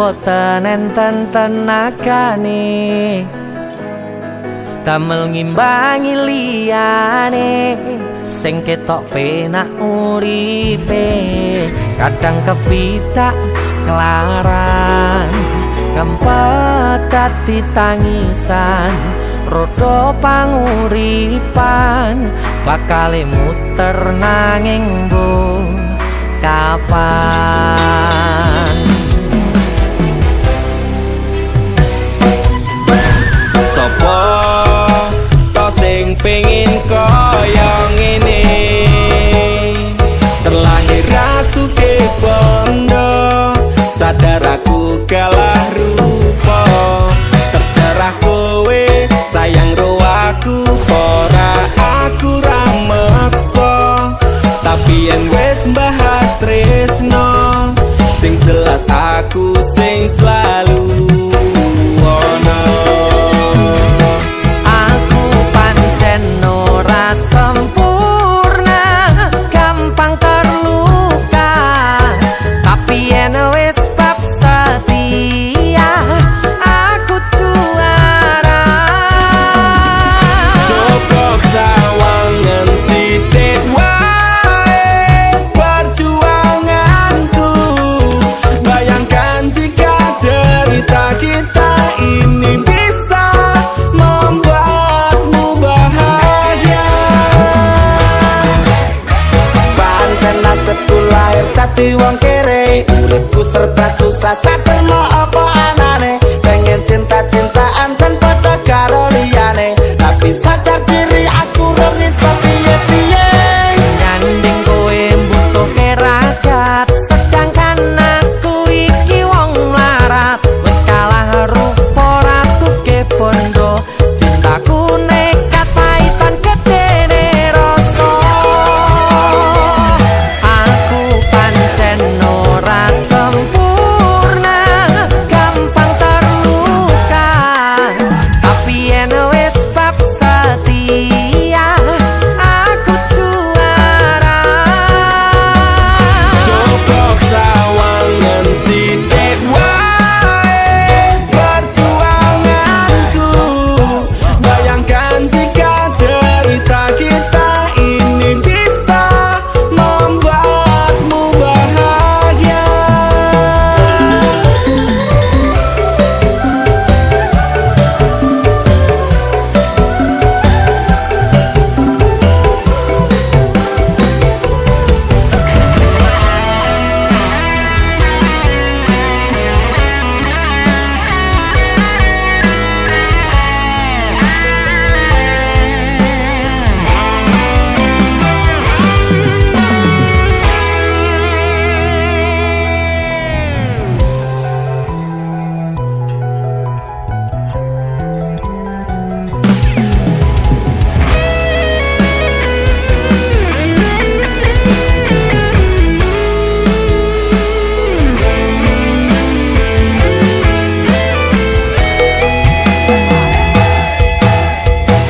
boten enten tenagane damel ngimbangi liyane sing ketok penak uripe kadang kepitak kelaran ngempet dadi tangisan rodo panguripan bakal muter nanging bu kapan sopo to sing pengin kaya ngene terlahir rasuke bondo sadar aku kalah rupa terserah kowe sayang ro aku ora aku ra maksa tapi yen wis bahas tresno sing jelas aku sing selalu ono aku pancen ora sempurna gampang terluka tapi yen wis bab setia aku juara coba sawangan sithik wae perjuanganku bayangkan jika cerita kita ini bisa membuatmu bahagia pancen nasibku lahir dadi wong kere uripku serba susah saterno apa anane pengen cinta-cintaan dan padha karo liyane tapi sadar diri aku rong iso piye-piye nyanding kowe mbutuhke ragat sedangkan aku iki wong mlarat wis kalah rupa rasuke bondo cintaku nekat paitan gedene rasa aku pancen ora sempurna gampang terluka tapi yen wis bab setia aku juara coba sawangan sithik wae perjuanganku bayangkan jika cerita kita ini bisa membuatmu bahagia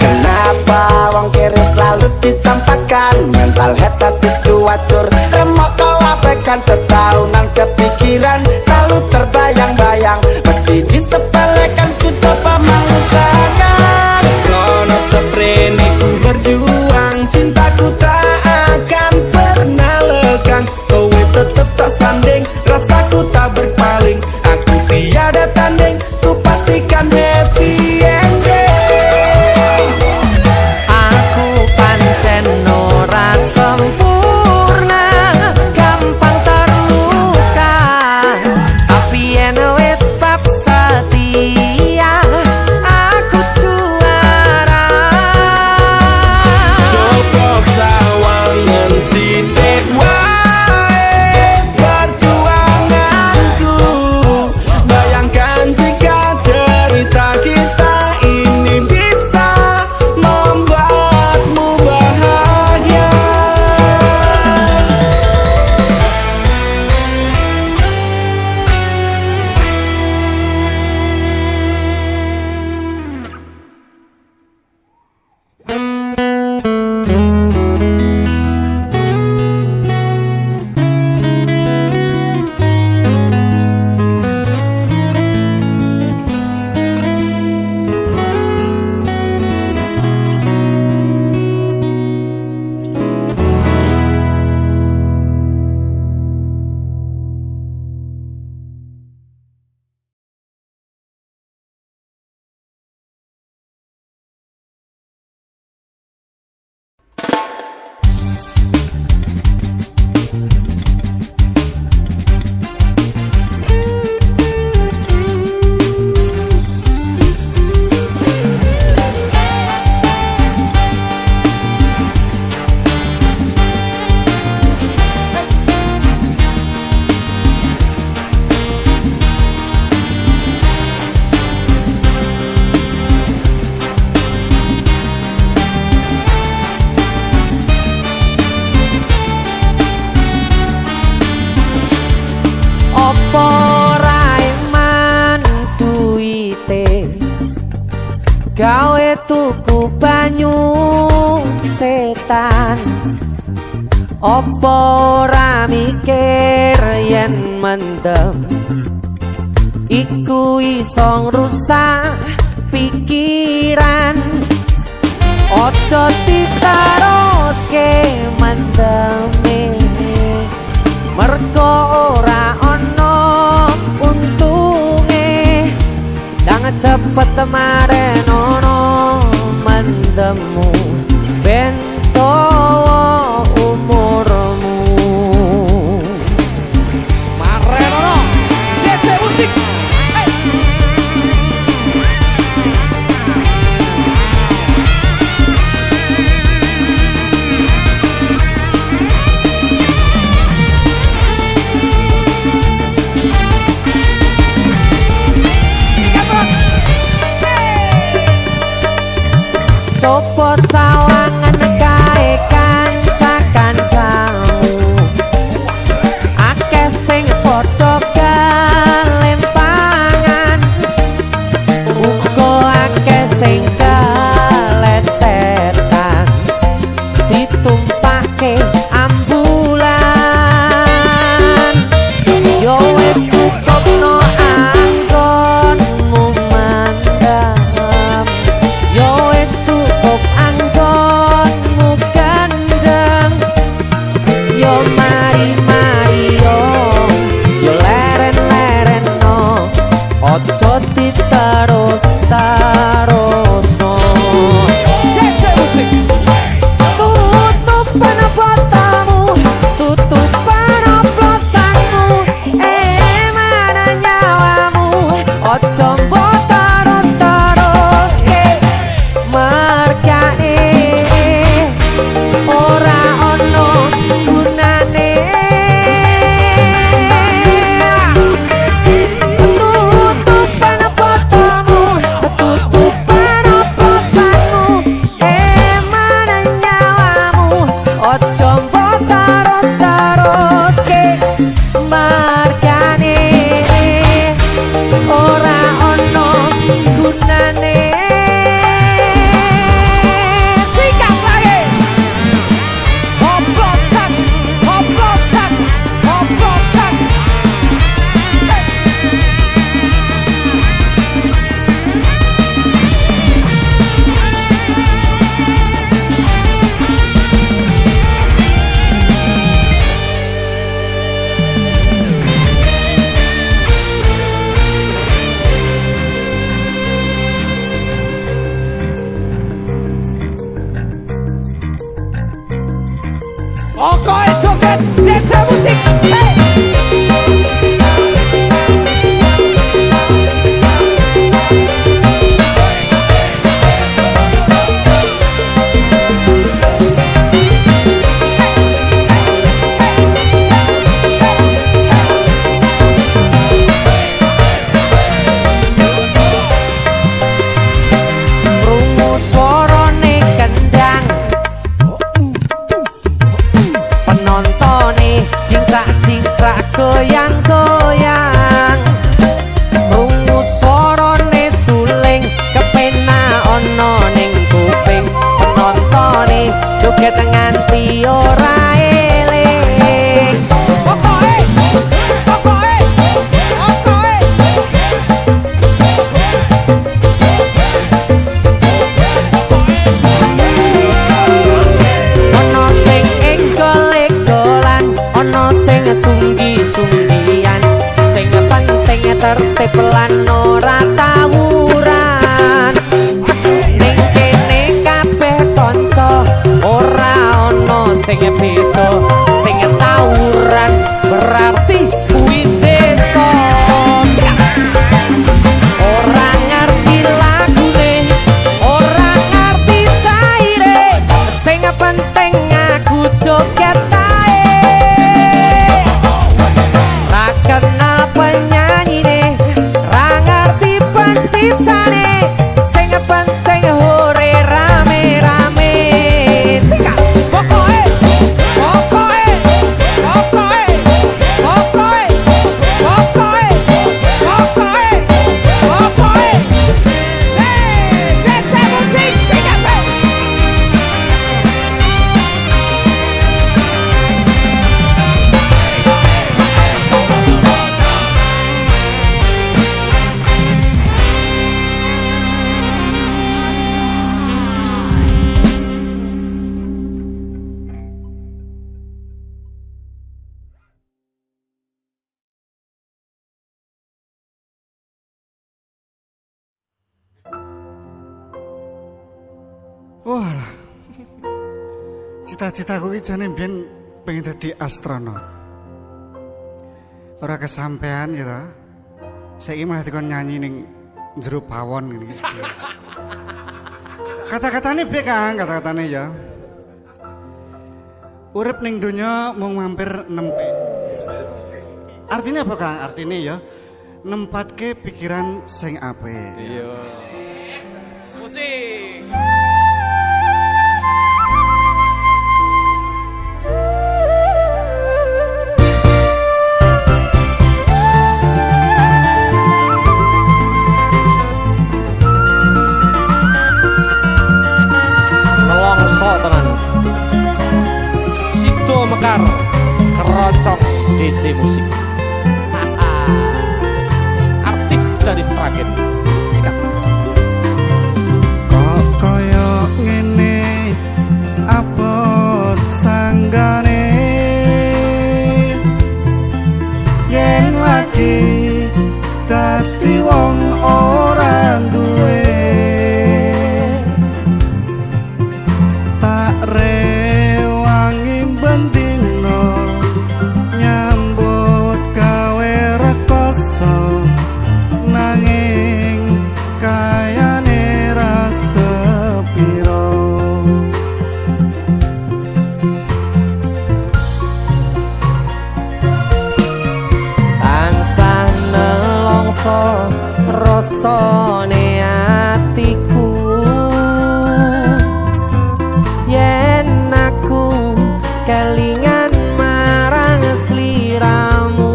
kenapa wong kere selalu dicampakan mental head tadi kuatur remok kau abaikan setaunan kepikiran selalu terbayang-bayang mesti disepelekan ku coba mengusahakan krono seprene ku berjuang cintaku tak akan pernah lekang kowe tetep tak sanding rasaku tak berpaling aku tiada tanding ku pastikan happy ending aku pancen ora sempurna gampang terluka tuku banyu setan opo ora mikir yen mendem iku iso ngrusak pikiran ojo diteruske mendeme mergo ora ono untunge dang cepet maren ono mendemu bento umurmu maren ono DC Musik. Coba sawangan kae kanca-kancamu akeh sing padha kelempangan uga akeh sing kalesetan ditumpake ambulan yo wis cukup no anggonmu mandam yo wis cukup anggonmu gandeng yo mari-mari yo leren-leren no ojo diterus-terusno tutupan botamu tutupan oplosanmu mana nyawamu ojo mbok terus-teruske mergane ora ono gunane tutupan botamu tutupan oplosanmu mana nyawamu ojo mbok terus-teruske mergane ora ono gunane sikat lagi oplosan oplosan oplosan Pokoknya joget DC Musik. Hey! Rungu suarane kendang penontonnya cingkrak-cingkrak goyang-goyang rungu suarane suling kepena ono ning kuping penontonnya joget nganti ora eling pokoke ono sing enggol-enggolan ono sing sunggi-sunggian sing penting tertib lan ora tawuran ning kene kabeh kanca ora ono sing beda sing tawuran berarti kuwi desa ora ngerti lagune ora ngerti saire sing penting aku joget ra kenal penyanyine ra ngerti penciptane sing penting hore rame-rame sikat pokoke Walah. Cita-citaku iki jane mbiyen pengen dadi astronot. Ora kesampean ya ta. Saiki malah dikon nyanyi ning jero pawon ngene iki. Kata-katane piye Kang? Kata-katane ya. Urip ning donya mung mampir nempe. Artinya apa Kang? Artinya ya nempatke pikiran sing apik. Iya. Musik. Nelongso tenan. Sido Mekar Kerocok DC Musik. Artis dari Sragen. Sikat. Kok kaya ngene abot sanggane yen lagi dadi wong ora duwe tak rewangi bendino nyambut gawe rekoso nanging kayane ra sepiro Tansah nelongso rasane atiku yen aku kelingan marang sliramu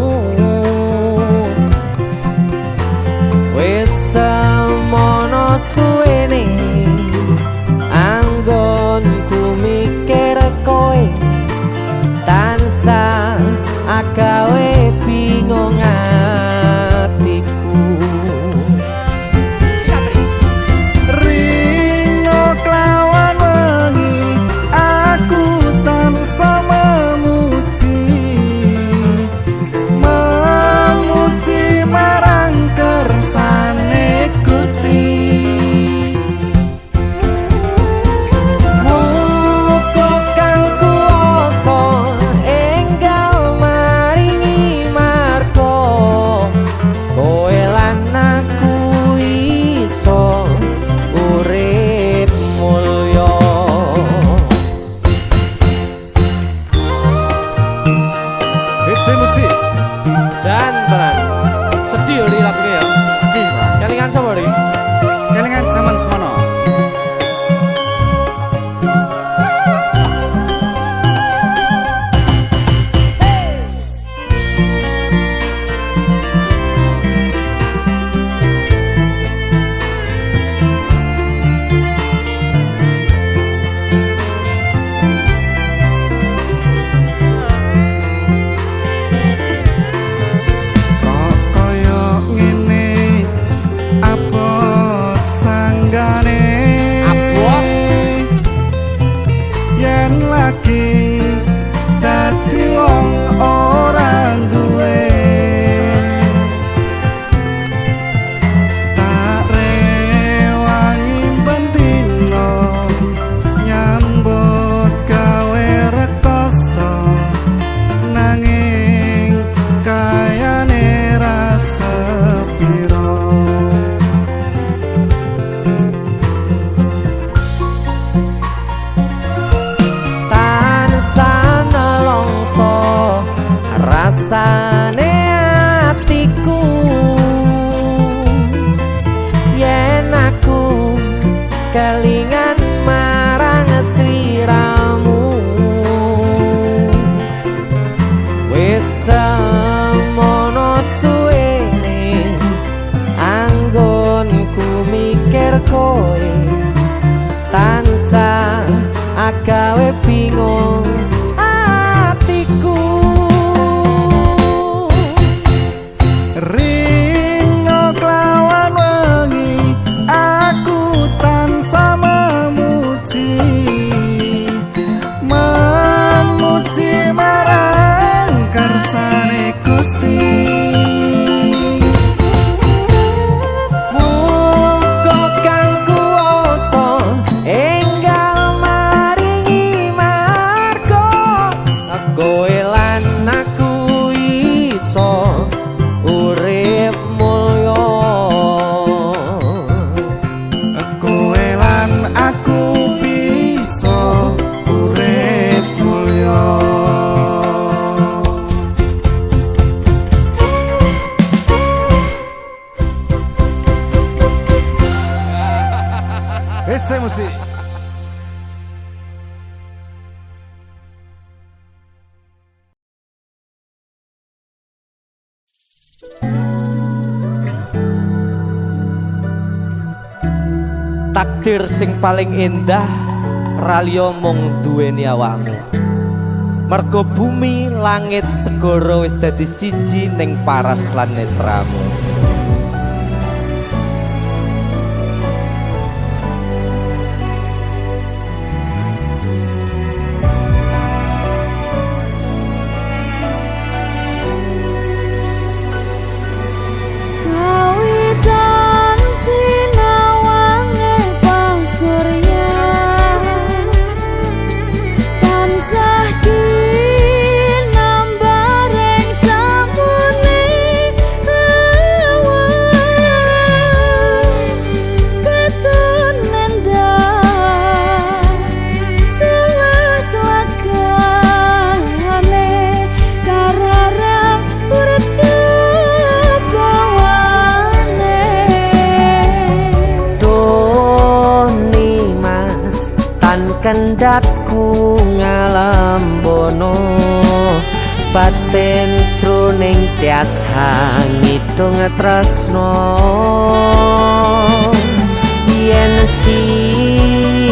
wis semono suwene anggonku mikir kowe tansah agawe bingung atiku. Rino kelawan wengi aku tansah memuji marang kersane Gusti. Muga kang kuwasa enggal maringi marga kowe lan aku iso urip mulya. Isi musik Jantenan sedih li lagunya ya. sedih Pak. Kelingan sapa iki? Kelingan zaman semono. Kok kaya ngene abot sanggane Abot? yen lagi dadi wong ora duwe tak rewangi bendino nyambut gawe rekoso nanging kayane ra sepiro Tansah nelongso rasane atiku yen aku kelingan marang sliramu wis semono suwene anggonku mikir kowe tansah agawe bingung atiku. Rino kelawan wengi aku tansah memuji marang kersane Gusti. Muga kang kuwasa enggal DC Musik. Takdir sing paling indah ralio mung duweni awakmu. Mergo bumi, langit, segara wis dadi siji ning paras lan netramu. Kendakku ngalam bono paten jroning tias hangidung tresno yen sinawang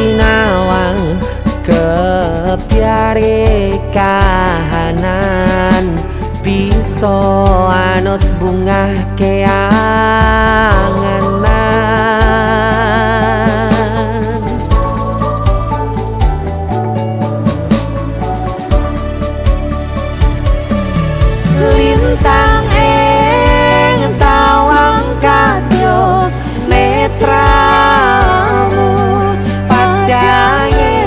kepiare kahanan bisa anut bungah keanganan. Lintang ing tawang kadya netramu padange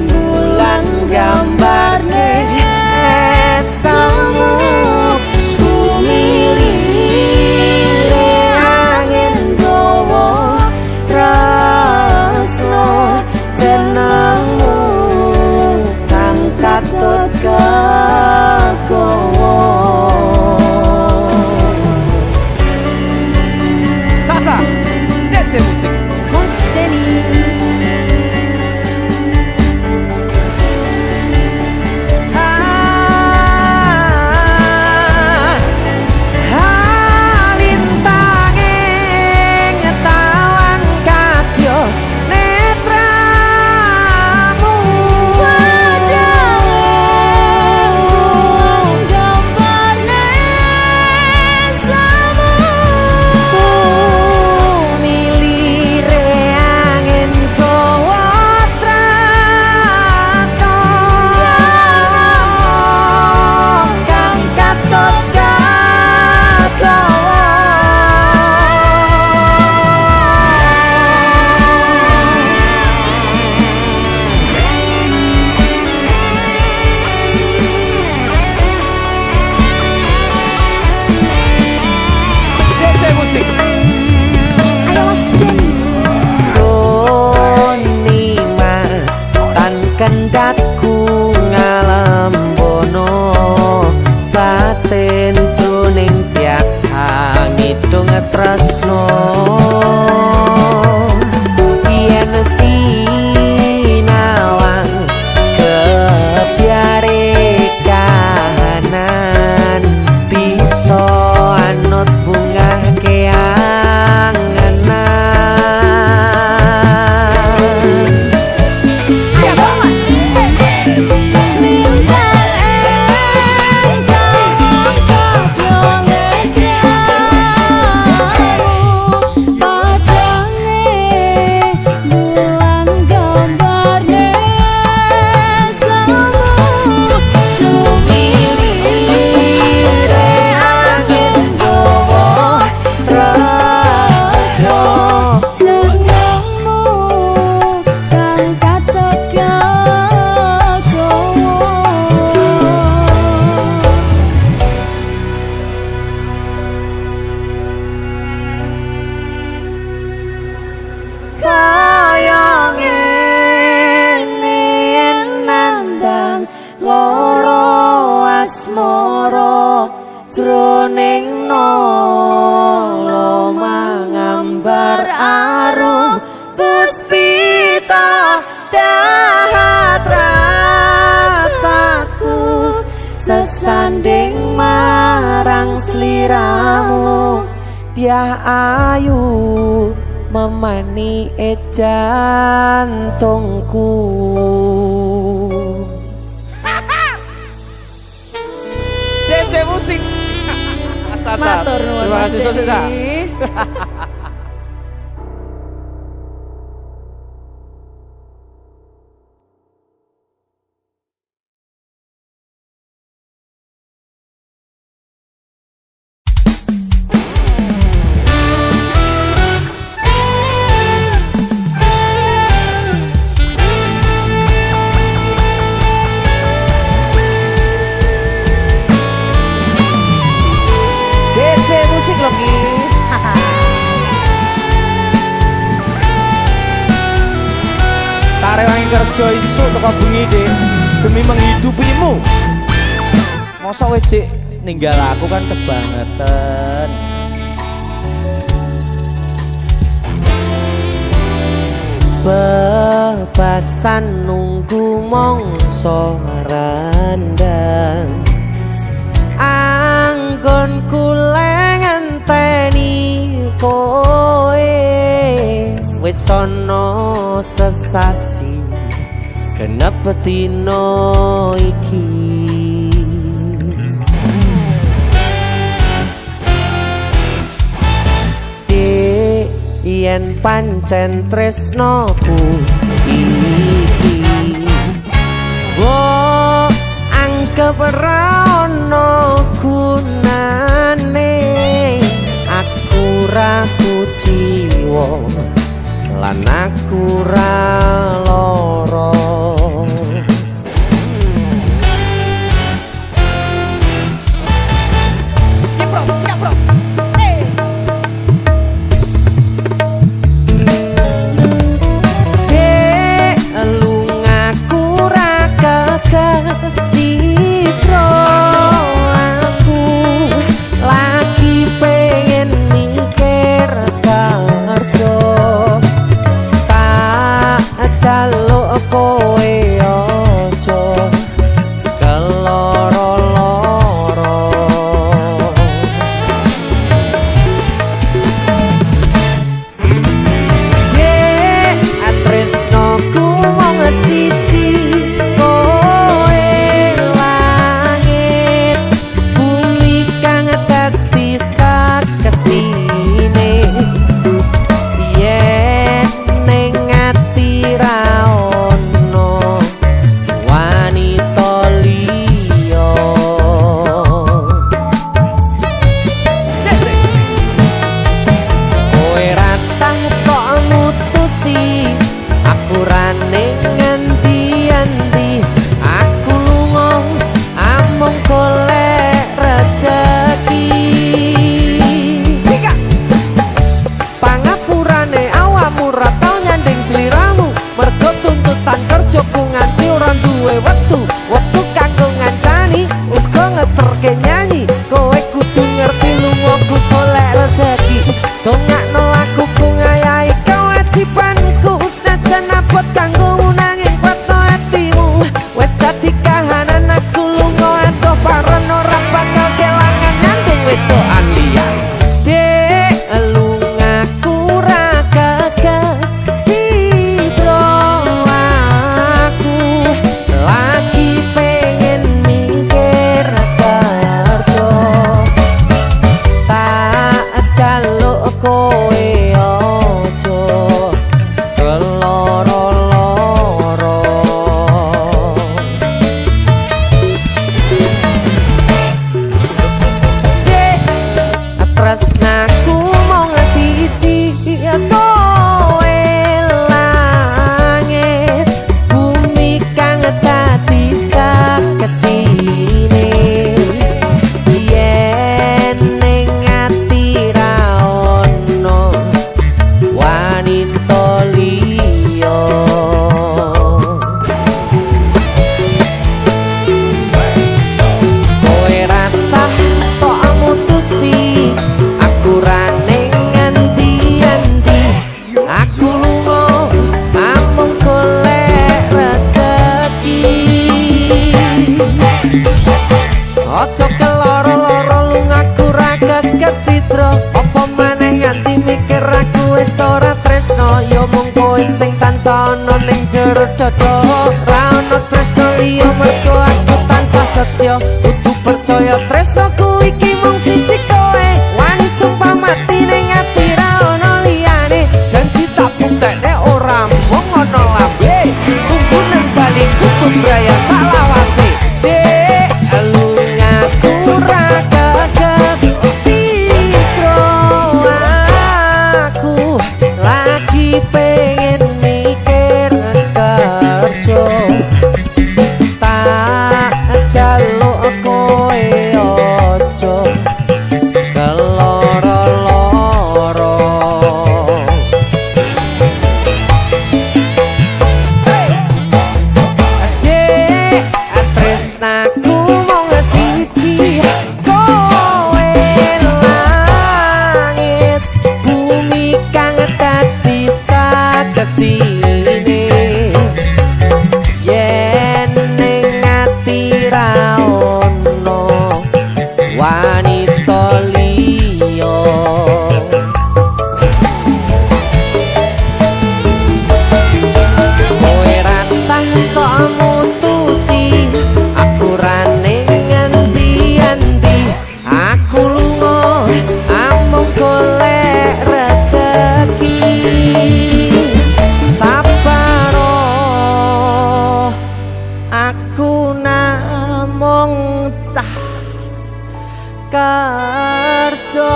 bulan gambarne esamu sumilire angin gowo tresno jenengmu kang katut kegowo. Sasa, DC Musik. Kendakku ngalam bono batin jroning tias hangidung tresno yen sinawang kepiare kahanan bisa anut bungah keanganan. Bye. sliramu dia ayu memani jantungku. DC musik. Sasa. Matur nuwun Terima Mas kasih Sasa. Denny. DC musik lagi. Tak rewangi kerja isuk teko bengi Dik demi menghidupimu. Masa wis Cik ninggal aku kan kebangetan. Bebasan nunggu mongso randang anggon kule ngenteni koe wis ana sesasi genep dina iki. Yen pancen tresnoku iki wo anggap ra ono gunane aku ra kuciwa lan aku ra lara. Citra aku lagi pengen mikir kerja tak jaluk kowe aja keloro-loro. Dek tresnoku mung siji wektu kanggo ngancani uga ngeterke nyanyi kowe kudu ngerti lunga ku golek rezeki dongakno aku ku ngayahi kewajibanku senajan abot kanggo nanging kuatno hatimu wis dadi kahanan aku lunga adoh pareng ora bakal kelangan nyandung wedokan liyan. Dek lungaku ra gagah citra aku lagi pengen mikir kerja tak jaluk kowe aja keloro-loro. Dek tresnaku mung siji kowe langit bumi kang dadi sakesine yen ning ati ra ono sono ning jero dodo ra ono tresno liya mergo aku tansah setya kudu percaya tresnoku iki mung siji kowe wani sumpah mati ning ati ra ono liyane janji tak buktekne ora mung ono lambe tunggu nang baliku bebraya salawase dek elu ngaku ra kekek citro aku lagi pengen mikir kerja tak jaluk kowe ojo keloro-loro dek tresnaku mung siji kowe langit bumi kang dadi sakesine yen ning ati ra ono wanita liya kowe rasah sok mutusi aku ra ning endi-endi aku lunga amung golek rejeki sabaro aku namung cah kerja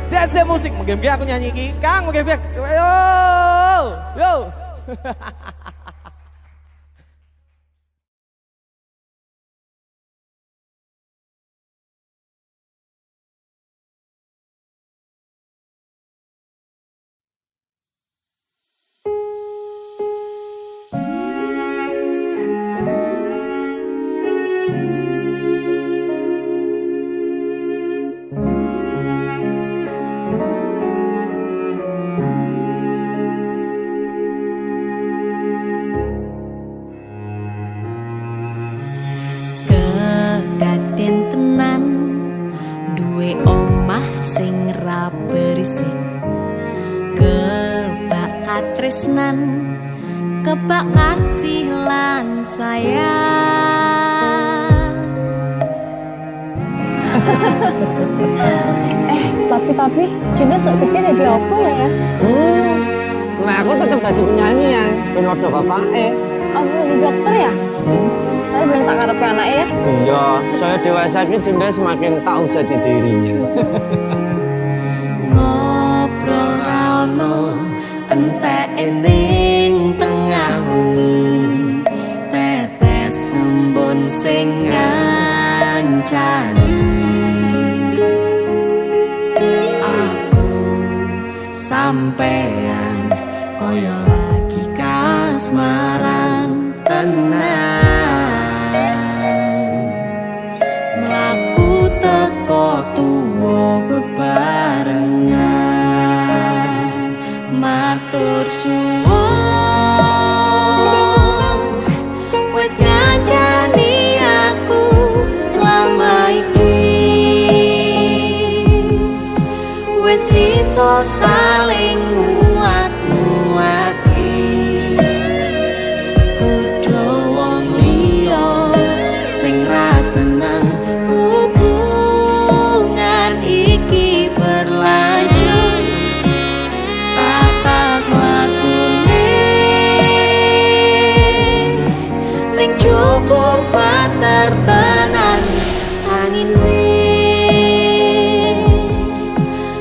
Dese musik, mungkin aku nyanyi iki. Kang, mungkin yo. Yo. Kedaden tenan duwe omah sing ra berisik kebak katresnan kebak kasih lan sayang Tapi Juna sok gede ada apa ya? Nah aku tetap jadi penyanyi ya, penodo bapaknya. Oh, jadi dokter ya? Tapi bener sakarepe anaknya ya? Iya, saya dewasa ini Junda semakin tahu jati dirinya. ngobrol rano entek ning tengah wengi tetes embun sing ngancani aku sampean koyo lagi kasmaran tenan mlaku teko tuwa bebarengan matur suwun wis ngancani aku selama iki wis iso saling nguat-nguati kudu wong liya sing ra seneng hubungan iki berlanjut tatak lakune ning jupuk patertenan angine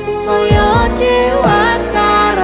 saya dewasa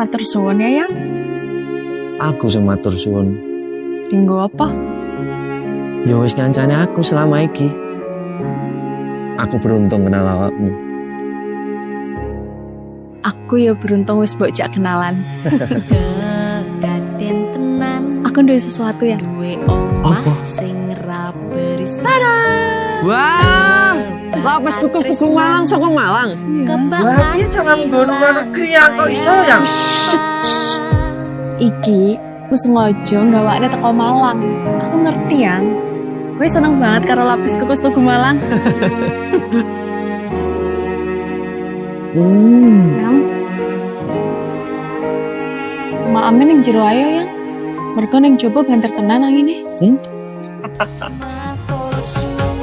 Matur suwun ya, Yang. Aku sing matur suwun. Dinggo apa? Ya wis ngancane aku selama iki. Aku beruntung kenal awakmu. Aku ya beruntung wis mbok jak kenalan. Kedaden tenan Aku duwe sesuatu ya. duwe omah Apa? sing ra beris. Wah, lapis kukus Tugu Malang saka Malang. Wah, piye cara nggono negeri kok iso ya? Iki aku sengaja gawakne teko Malang. Aku ngerti Yang. Gue seneng banget karo lapis kukus Tugu Malang. Yang. Mak amin yang jero ayo Yang. Mergo ning coba banter tenan angine. Matur suwun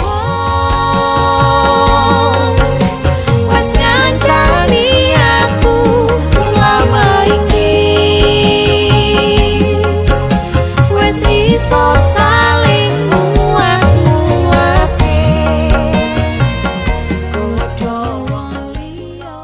wis ngancani aku selama iki wis iso saling muat-muate godho wong liya.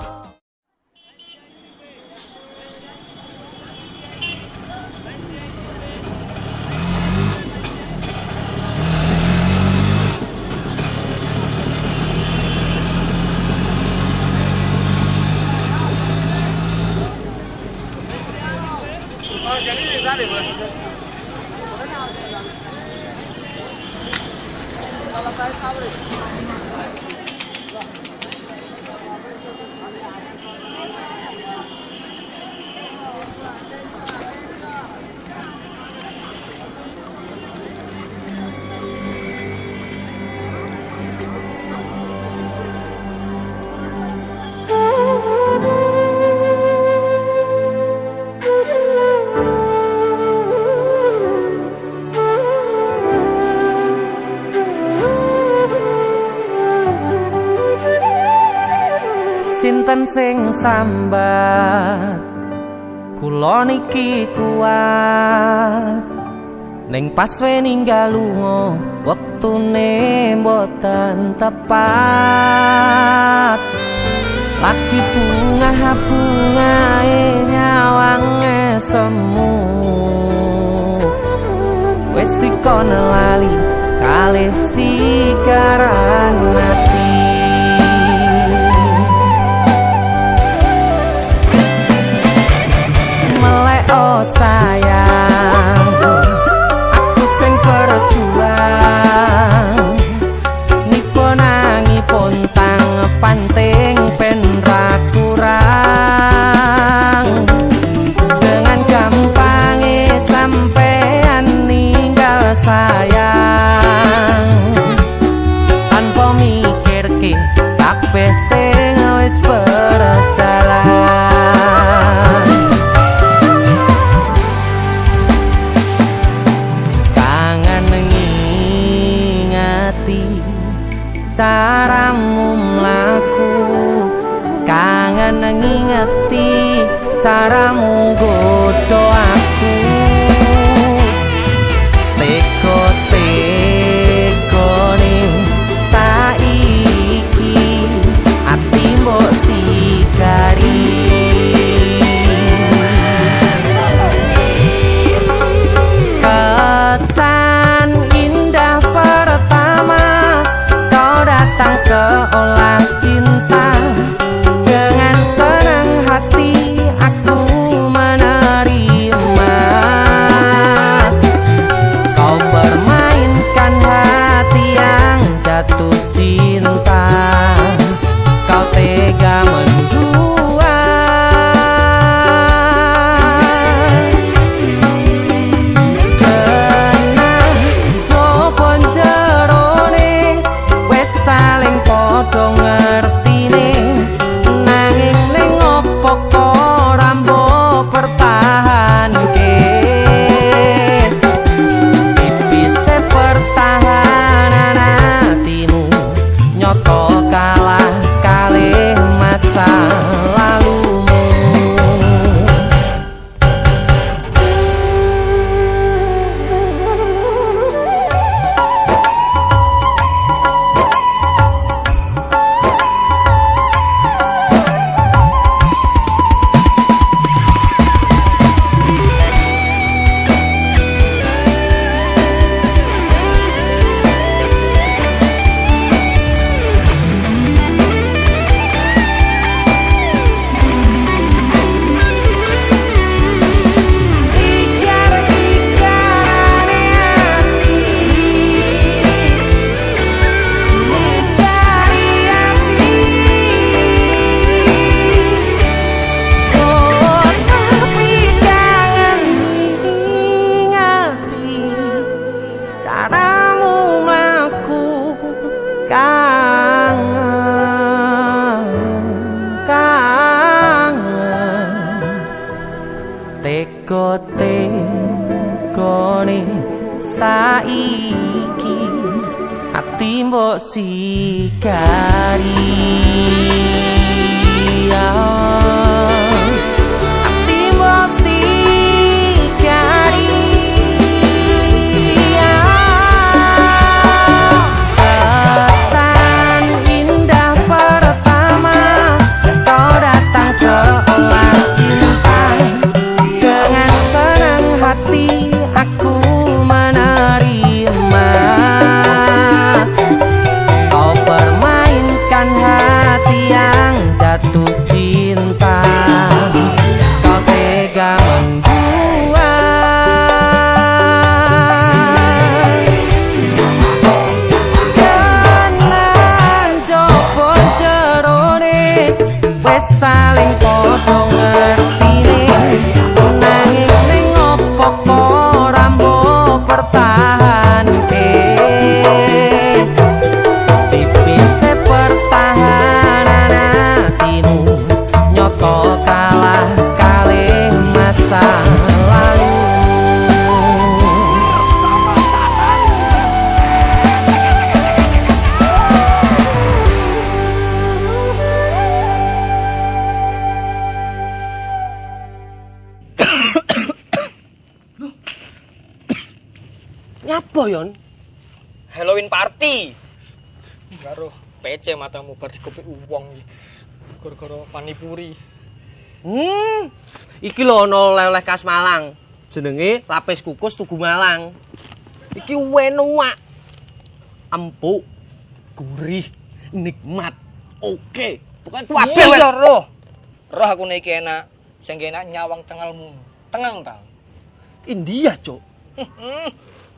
Sinten sing sambat kula niki kuat ning pas we ninggal lunga wektune mboten tepat lagi bunga-bungae nyawange semu wis dikon lali kalih sikaran mati. Oh sayang, aku sing berjuang niponangi pontang panting pen ra kurang dengan gampangnya sampean ninggal sayang tanpa mikirke kabeh sing wis berjalan. Caramu mlaku kangen ngingeti caramu godho aku teko-tekone saiki ati mbok sikari kesan indah pertama datang seolah cinta dengan senang hati aku menerima caramu mlaku kangen teko-tekone saiki ati mbok sikari ati mbok sikari kesan indah pertama kau datang seolah cinta dengan senang hati aku menerima kau permainkan hati yang jatuh cinta kau tega membuat kenan jopo jerone wes saling podo ngertine nanging ning opo kok rambo pertahanke tipis pertahanan hatimu nyoto kalah kalih masa lalu nyapa yon Halloween party. Karo PC matamu bar dikopi uwong iki. Gara-gara panipuri. Iki lho ana oleh-oleh khas Malang. Jenenge lapis kukus Tugu Malang. Iki enak. Empuk, gurih, nikmat. Oke. Pokoke kabeh Ya roh. Roh aku nek iki enak. Sing enak nyawang cengelmu. Tengang ta. India, Cuk.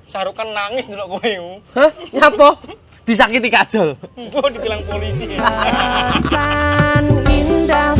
Sarukan nangis ndelok kowe. Hah? Nyapa? Disakiti kajol. Mbok dibilang polisi. kesan indah